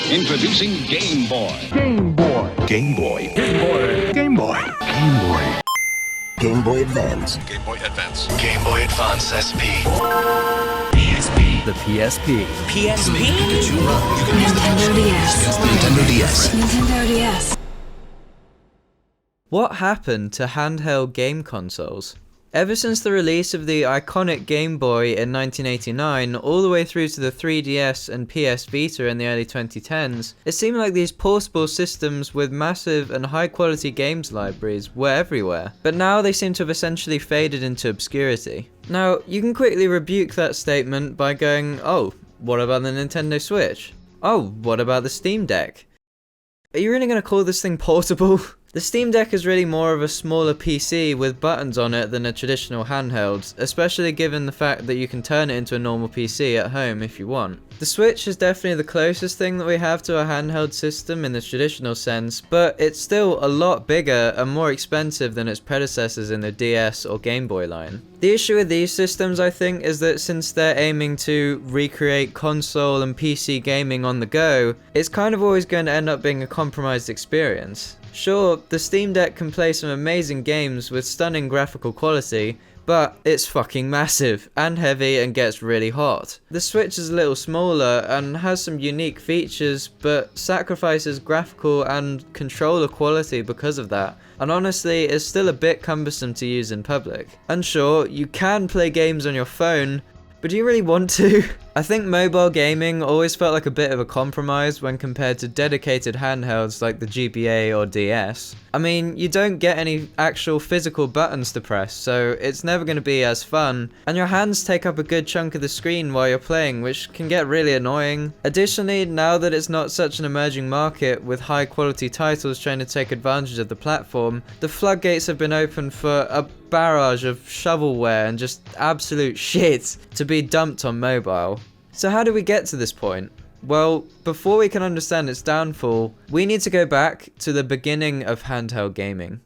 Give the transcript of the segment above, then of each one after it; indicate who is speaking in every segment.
Speaker 1: Introducing Game Boy.
Speaker 2: Game Boy.
Speaker 3: Game Boy.
Speaker 2: Game Boy. Game Boy.
Speaker 3: Game Boy.
Speaker 4: Game Boy Advance.
Speaker 3: Game Boy Advance. Game Boy Advance SP.
Speaker 5: PSP.
Speaker 2: The PSP.
Speaker 5: PSP?
Speaker 6: Nintendo DS.
Speaker 3: Nintendo DS.
Speaker 6: Nintendo DS.
Speaker 7: What happened to handheld game consoles? Ever since the release of the iconic Game Boy in 1989, all the way through to the 3DS and PS Vita in the early 2010s, it seemed like these portable systems with massive and high quality games libraries were everywhere. But now they seem to have essentially faded into obscurity. Now, you can quickly rebuke that statement by going, oh, what about the Nintendo Switch? Oh, what about the Steam Deck? Are you really going to call this thing portable? The Steam Deck is really more of a smaller PC with buttons on it than a traditional handheld, especially given the fact that you can turn it into a normal PC at home if you want. The Switch is definitely the closest thing that we have to a handheld system in the traditional sense, but it's still a lot bigger and more expensive than its predecessors in the DS or Game Boy line. The issue with these systems, I think, is that since they're aiming to recreate console and PC gaming on the go, it's kind of always going to end up being a compromised experience. Sure, the Steam Deck can play some amazing games with stunning graphical quality, but it's fucking massive and heavy and gets really hot. The Switch is a little smaller and has some unique features, but sacrifices graphical and controller quality because of that, and honestly is still a bit cumbersome to use in public. And sure, you can play games on your phone, but do you really want to? I think mobile gaming always felt like a bit of a compromise when compared to dedicated handhelds like the GBA or DS. I mean, you don't get any actual physical buttons to press, so it's never going to be as fun, and your hands take up a good chunk of the screen while you're playing, which can get really annoying. Additionally, now that it's not such an emerging market with high quality titles trying to take advantage of the platform, the floodgates have been opened for a barrage of shovelware and just absolute shit to be dumped on mobile. So how do we get to this point? Well, before we can understand its downfall, we need to go back to the beginning of handheld gaming.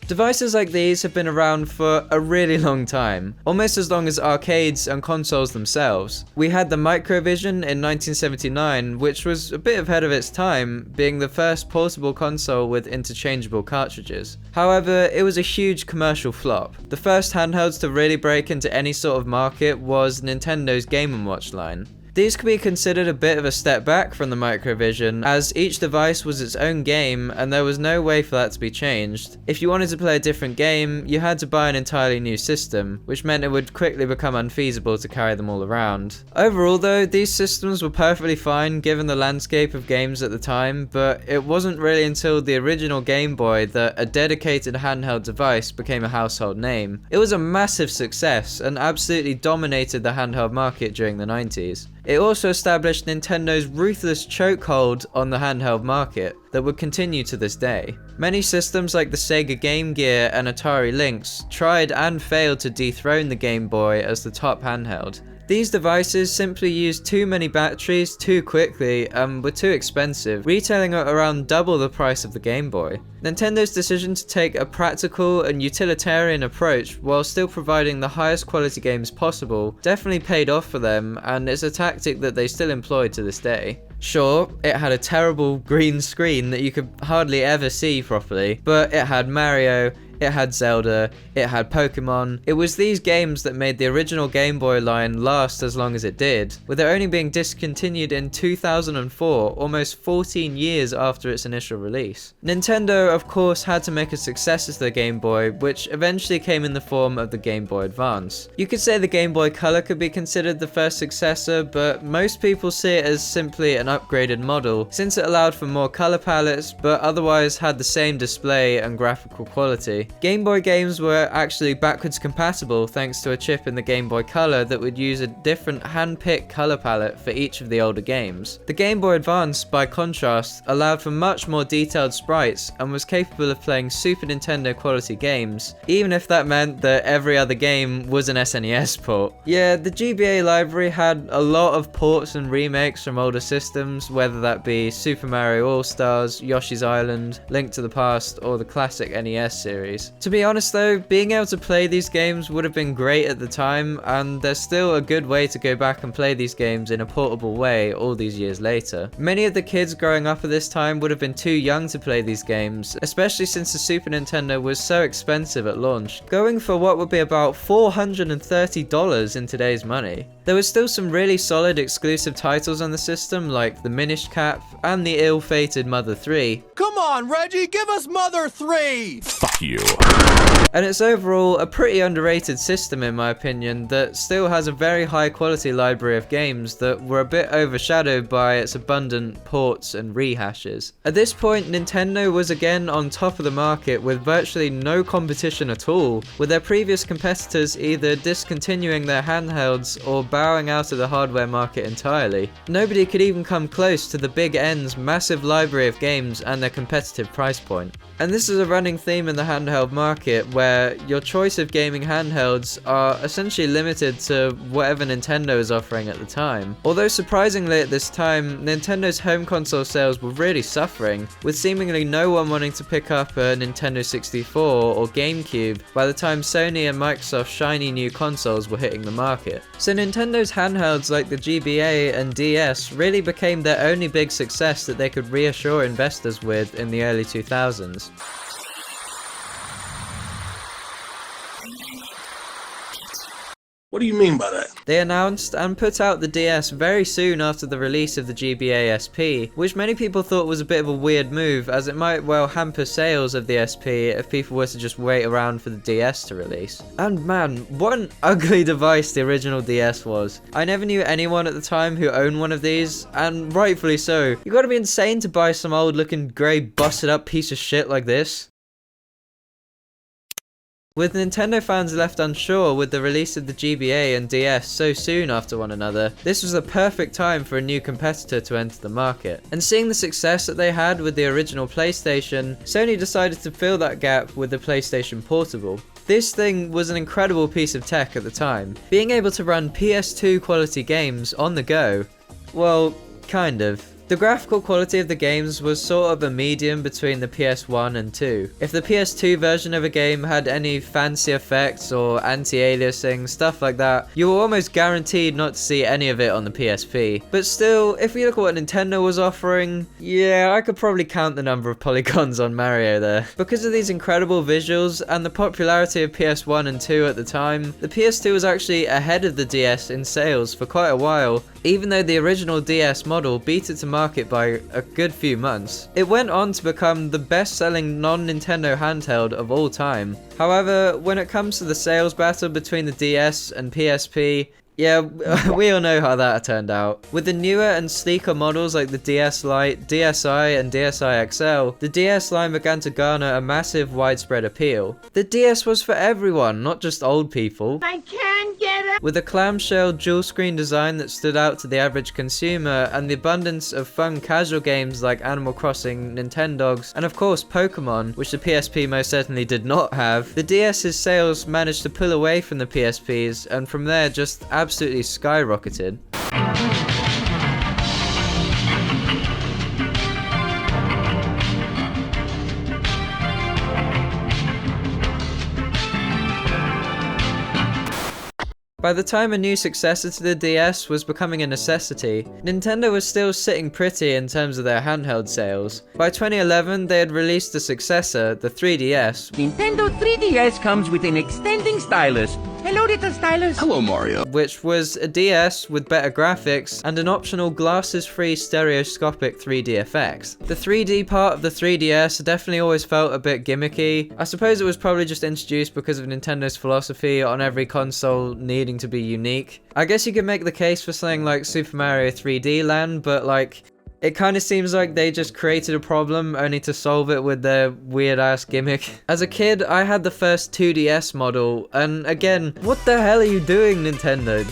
Speaker 7: Devices like these have been around for a really long time, almost as long as arcades and consoles themselves. We had the Microvision in 1979, which was a bit ahead of its time, being the first portable console with interchangeable cartridges. However, it was a huge commercial flop. The first handhelds to really break into any sort of market was Nintendo's Game & Watch line. These could be considered a bit of a step back from the Microvision, as each device was its own game and there was no way for that to be changed. If you wanted to play a different game, you had to buy an entirely new system, which meant it would quickly become unfeasible to carry them all around. Overall though, these systems were perfectly fine given the landscape of games at the time, but it wasn't really until the original Game Boy that a dedicated handheld device became a household name. It was a massive success and absolutely dominated the handheld market during the 90s. It also established Nintendo's ruthless chokehold on the handheld market that would continue to this day. Many systems like the Sega Game Gear and Atari Lynx tried and failed to dethrone the Game Boy as the top handheld. These devices simply used too many batteries too quickly and were too expensive, retailing at around double the price of the Game Boy. Nintendo's decision to take a practical and utilitarian approach while still providing the highest quality games possible definitely paid off for them, and it's a tactic that they still employ to this day. Sure, it had a terrible green screen that you could hardly ever see properly, but it had Mario, it had Zelda, it had Pokemon. It was these games that made the original Game Boy line last as long as it did, with it only being discontinued in 2004, almost 14 years after its initial release. Nintendo, of course, had to make a successor to the Game Boy, which eventually came in the form of the Game Boy Advance. You could say the Game Boy Color could be considered the first successor, but most people see it as simply an upgraded model, since it allowed for more color palettes, but otherwise had the same display and graphical quality. Game Boy games were actually backwards compatible thanks to a chip in the Game Boy Color that would use a different hand-picked color palette for each of the older games. The Game Boy Advance, by contrast, allowed for much more detailed sprites and was capable of playing Super Nintendo quality games, even if that meant that every other game was an SNES port. Yeah, the GBA library had a lot of ports and remakes from older systems, whether that be Super Mario All-Stars, Yoshi's Island, Link to the Past, or the classic NES series. To be honest though, being able to play these games would have been great at the time, and there's still a good way to go back and play these games in a portable way all these years later. Many of the kids growing up at this time would have been too young to play these games, especially since the Super Nintendo was so expensive at launch, going for what would be about $430 in today's money. There was still some really solid exclusive titles on the system like the Minish Cap and the ill-fated Mother 3.
Speaker 2: Come on, Reggie, give us Mother 3!
Speaker 3: Fuck you.
Speaker 7: And it's overall a pretty underrated system in my opinion that still has a very high quality library of games that were a bit overshadowed by its abundant ports and rehashes. At this point, Nintendo was again on top of the market with virtually no competition at all, with their previous competitors either discontinuing their handhelds or bowing out of the hardware market entirely. Nobody could even come close to the Big N's massive library of games and their competitive price point. And this is a running theme in the handheld market where your choice of gaming handhelds are essentially limited to whatever Nintendo is offering at the time. Although surprisingly at this time, Nintendo's home console sales were really suffering, with seemingly no one wanting to pick up a Nintendo 64 or GameCube by the time Sony and Microsoft's shiny new consoles were hitting the market. So Nintendo's handhelds like the GBA and DS really became their only big success that they could reassure investors with in the early 2000s.
Speaker 8: What do you mean by that?
Speaker 7: They announced and put out the DS very soon after the release of the GBA SP, which many people thought was a bit of a weird move as it might well hamper sales of the SP if people were to just wait around for the DS to release. And man, what an ugly device the original DS was. I never knew anyone at the time who owned one of these, and rightfully so. You gotta be insane to buy some old looking grey busted up piece of shit like this. With Nintendo fans left unsure with the release of the GBA and DS so soon after one another, this was the perfect time for a new competitor to enter the market. And seeing the success that they had with the original PlayStation, Sony decided to fill that gap with the PlayStation Portable. This thing was an incredible piece of tech at the time, being able to run PS2 quality games on the go. Well, kind of. The graphical quality of the games was sort of a medium between the PS1 and 2. If the PS2 version of a game had any fancy effects or anti-aliasing, stuff like that, you were almost guaranteed not to see any of it on the PSP. But still, if we look at what Nintendo was offering, yeah, I could probably count the number of polygons on Mario there. Because of these incredible visuals and the popularity of PS1 and 2 at the time, the PS2 was actually ahead of the DS in sales for quite a while, even though the original DS model beat it to market by a good few months. It went on to become the best-selling non-Nintendo handheld of all time. However, when it comes to the sales battle between the DS and PSP, yeah, we all know how that turned out. With the newer and sleeker models like the DS Lite, DSi, and DSi XL, the DS line began to garner a massive widespread appeal. The DS was for everyone, not just old people.
Speaker 9: I can't get it!
Speaker 7: With a clamshell dual screen design that stood out to the average consumer and the abundance of fun casual games like Animal Crossing, Nintendogs, and of course Pokemon, which the PSP most certainly did not have, the DS's sales managed to pull away from the PSPs and from there just absolutely skyrocketed. By the time a new successor to the DS was becoming a necessity, Nintendo was still sitting pretty in terms of their handheld sales. By 2011, they had released a successor, the 3DS,
Speaker 5: Nintendo 3DS comes with an extending stylus. Hello, little stylus.
Speaker 3: Hello, Mario.
Speaker 7: which was a DS with better graphics and an optional glasses-free stereoscopic 3D effects. The 3D part of the 3DS definitely always felt a bit gimmicky. I suppose it was probably just introduced because of Nintendo's philosophy on every console needing to be unique. I guess you could make the case for something like Super Mario 3D Land, but like, It kind of seems like they just created a problem only to solve it with their weird ass gimmick. As a kid, I had the first 2DS model, and again, what the hell are you doing, Nintendo?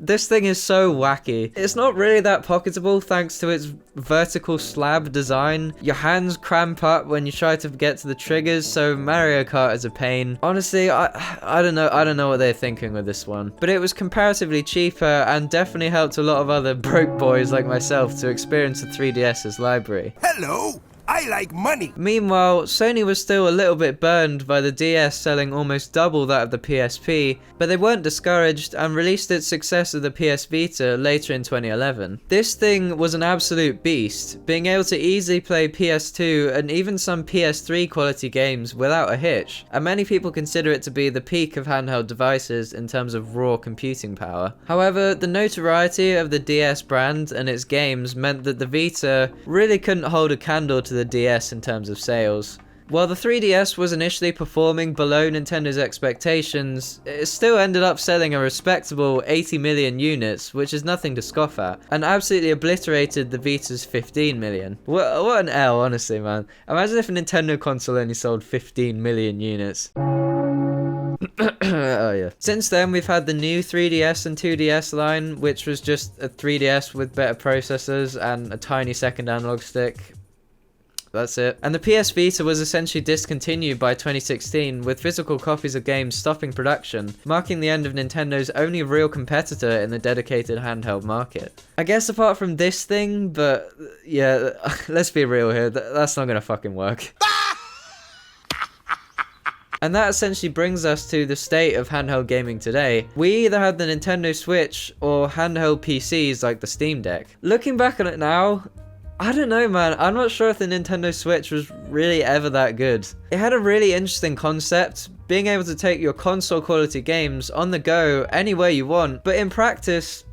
Speaker 7: This thing is so wacky. It's not really that pocketable thanks to its vertical slab design. Your hands cramp up when you try to get to the triggers, so Mario Kart is a pain. Honestly, I don't know what they're thinking with this one. But it was comparatively cheaper and definitely helped a lot of other broke boys like myself to experience the 3DS's library.
Speaker 2: Hello, I like money.
Speaker 7: Meanwhile, Sony was still a little bit burned by the DS selling almost double that of the PSP, but they weren't discouraged and released its successor, the PS Vita, later in 2011. This thing was an absolute beast, being able to easily play PS2 and even some PS3 quality games without a hitch, and many people consider it to be the peak of handheld devices in terms of raw computing power. However, the notoriety of the DS brand and its games meant that the Vita really couldn't hold a candle to the DS in terms of sales. While the 3DS was initially performing below Nintendo's expectations, it still ended up selling a respectable 80 million units, which is nothing to scoff at, and absolutely obliterated the Vita's 15 million. What an L, honestly, man. Imagine if a Nintendo console only sold 15 million units. Oh yeah. Since then, we've had the new 3DS and 2DS line, which was just a 3DS with better processors and a tiny second analog stick. That's it. And the PS Vita was essentially discontinued by 2016, with physical copies of games stopping production, marking the end of Nintendo's only real competitor in the dedicated handheld market. I guess apart from this thing, but yeah, let's be real here, that's not gonna fucking work. And that essentially brings us to the state of handheld gaming today. We either had the Nintendo Switch or handheld PCs like the Steam Deck. Looking back on it now, I don't know, man. I'm not sure if the Nintendo Switch was really ever that good. It had a really interesting concept, being able to take your console quality games on the go anywhere you want, but in practice,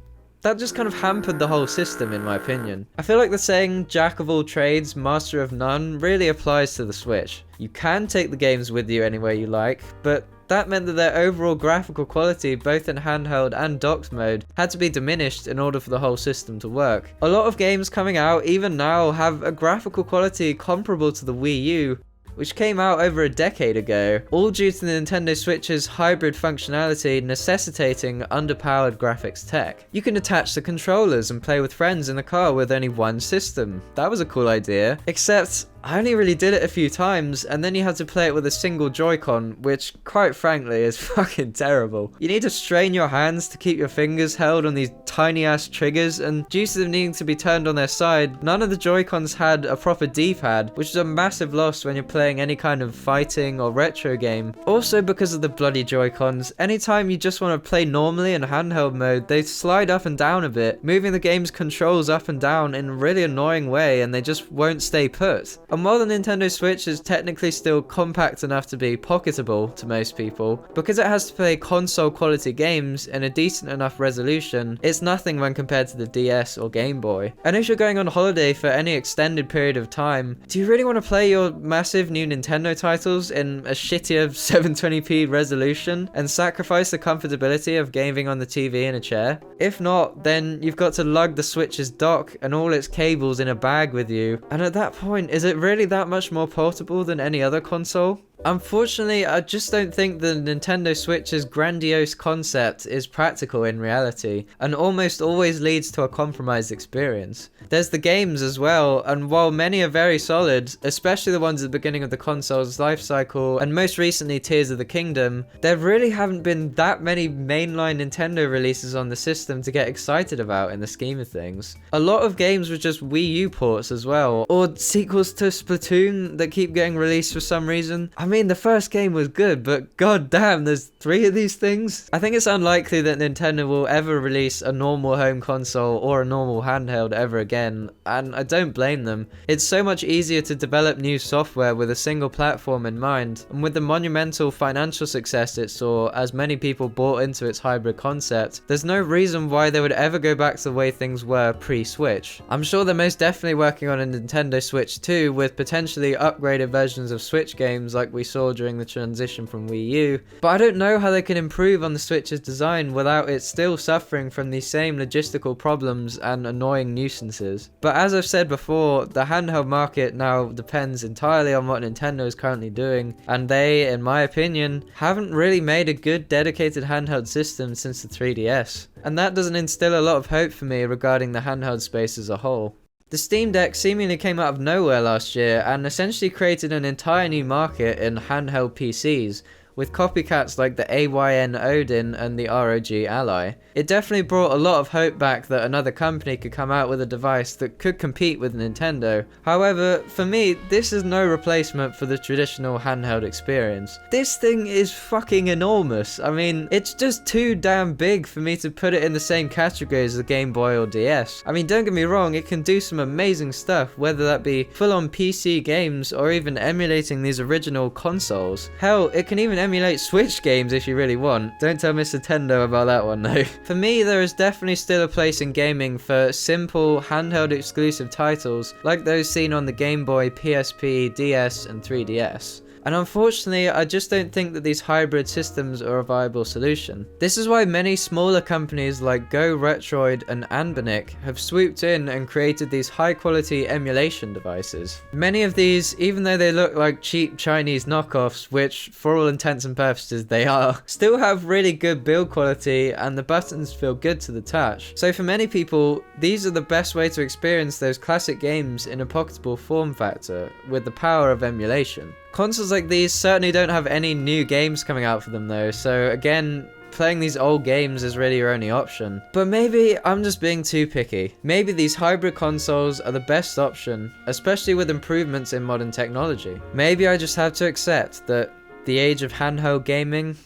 Speaker 7: that just kind of hampered the whole system, in my opinion. I feel like the saying, jack of all trades, master of none, really applies to the Switch. You can take the games with you anywhere you like, but that meant that their overall graphical quality, both in handheld and docked mode, had to be diminished in order for the whole system to work. A lot of games coming out, even now, have a graphical quality comparable to the Wii U, which came out over a decade ago, all due to the Nintendo Switch's hybrid functionality necessitating underpowered graphics tech. You can attach the controllers and play with friends in the car with only one system. That was a cool idea, except I only really did it a few times, and then you had to play it with a single Joy-Con, which, quite frankly, is fucking terrible. You need to strain your hands to keep your fingers held on these tiny-ass triggers, and due to them needing to be turned on their side, none of the Joy-Cons had a proper D-pad, which is a massive loss when you're playing any kind of fighting or retro game. Also, because of the bloody Joy-Cons, anytime you just want to play normally in handheld mode, they slide up and down a bit, moving the game's controls up and down in a really annoying way, and they just won't stay put. And while the Nintendo Switch is technically still compact enough to be pocketable to most people, because it has to play console quality games in a decent enough resolution, it's nothing when compared to the DS or Game Boy. And if you're going on holiday for any extended period of time, do you really want to play your massive new Nintendo titles in a shittier 720p resolution and sacrifice the comfortability of gaming on the TV in a chair? If not, then you've got to lug the Switch's dock and all its cables in a bag with you, and at that point, is it really that much more portable than any other console? Unfortunately, I just don't think the Nintendo Switch's grandiose concept is practical in reality, and almost always leads to a compromised experience. There's the games as well, and while many are very solid, especially the ones at the beginning of the console's life cycle, and most recently Tears of the Kingdom, there really haven't been that many mainline Nintendo releases on the system to get excited about in the scheme of things. A lot of games were just Wii U ports as well, or sequels to Splatoon that keep getting released for some reason. I mean, the first game was good, but god damn, there's 3 of these things? I think it's unlikely that Nintendo will ever release a normal home console or a normal handheld ever again, and I don't blame them. It's so much easier to develop new software with a single platform in mind, and with the monumental financial success it saw as many people bought into its hybrid concept, there's no reason why they would ever go back to the way things were pre-Switch. I'm sure they're most definitely working on a Nintendo Switch 2 with potentially upgraded versions of Switch games like we we saw during the transition from Wii U, but I don't know how they can improve on the Switch's design without it still suffering from these same logistical problems and annoying nuisances. But as I've said before, the handheld market now depends entirely on what Nintendo is currently doing, and they, in my opinion, haven't really made a good dedicated handheld system since the 3DS. And that doesn't instill a lot of hope for me regarding the handheld space as a whole. The Steam Deck seemingly came out of nowhere last year and essentially created an entire new market in handheld PCs, with copycats like the AYN Odin and the ROG Ally. It definitely brought a lot of hope back that another company could come out with a device that could compete with Nintendo. However, for me, this is no replacement for the traditional handheld experience. This thing is fucking enormous. I mean, it's just too damn big for me to put it in the same category as the Game Boy or DS. I mean, don't get me wrong, it can do some amazing stuff, whether that be full-on PC games or even emulating these original consoles. Hell, it can even emulate Switch games if you really want. Don't tell Miss Nintendo about that one though. For me, there is definitely still a place in gaming for simple, handheld exclusive titles like those seen on the Game Boy, PSP, DS and 3DS. And unfortunately, I just don't think that these hybrid systems are a viable solution. This is why many smaller companies like Go Retroid and Anbernic have swooped in and created these high quality emulation devices. Many of these, even though they look like cheap Chinese knockoffs, which for all intents and purposes they are, still have really good build quality and the buttons feel good to the touch. So for many people, these are the best way to experience those classic games in a pocketable form factor with the power of emulation. Consoles like these certainly don't have any new games coming out for them though, so again, playing these old games is really your only option. But maybe I'm just being too picky. Maybe these hybrid consoles are the best option, especially with improvements in modern technology. Maybe I just have to accept that the age of handheld gaming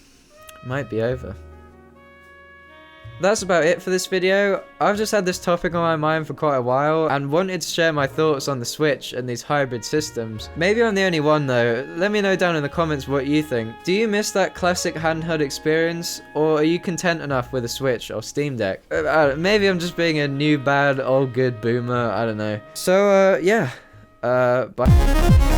Speaker 7: might be over. That's about it for this video. I've just had this topic on my mind for quite a while and wanted to share my thoughts on the Switch and these hybrid systems. Maybe I'm the only one though. Let me know down in the comments what you think. Do you miss that classic handheld experience, or are you content enough with a Switch or Steam Deck? Maybe I'm just being a new bad old good boomer, I don't know. So yeah, bye.